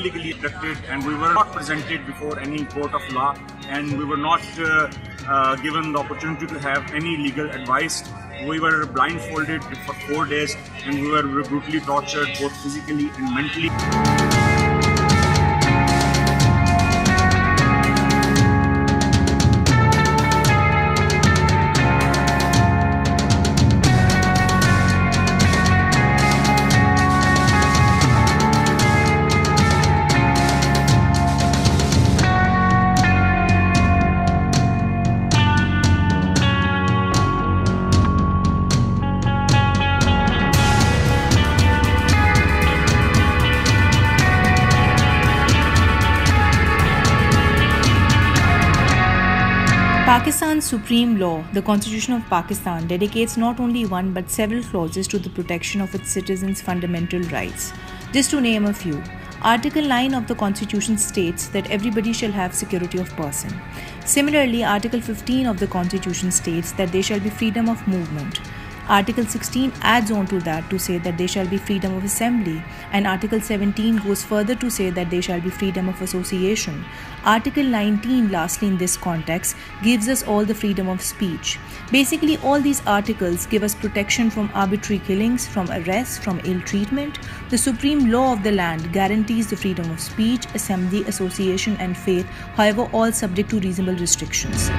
illegally abducted, and we were not presented before any court of law, and we were not given the opportunity to have any legal advice. We were blindfolded for 4 days, and we were brutally tortured both physically and mentally. Pakistan's supreme law, the Constitution of Pakistan, dedicates not only one but several clauses to the protection of its citizens' fundamental rights. Just to name a few, Article 9 of the Constitution states that everybody shall have security of person. Similarly, Article 15 of the Constitution states that there shall be freedom of movement. Article 16 adds on to that to say that there shall be freedom of assembly, and Article 17 goes further to say that there shall be freedom of association. Article 19, lastly in this context, gives us all the freedom of speech. Basically, all these articles give us protection from arbitrary killings, from arrest, from ill treatment. The supreme law of the land guarantees the freedom of speech, assembly, association and faith, however all subject to reasonable restrictions.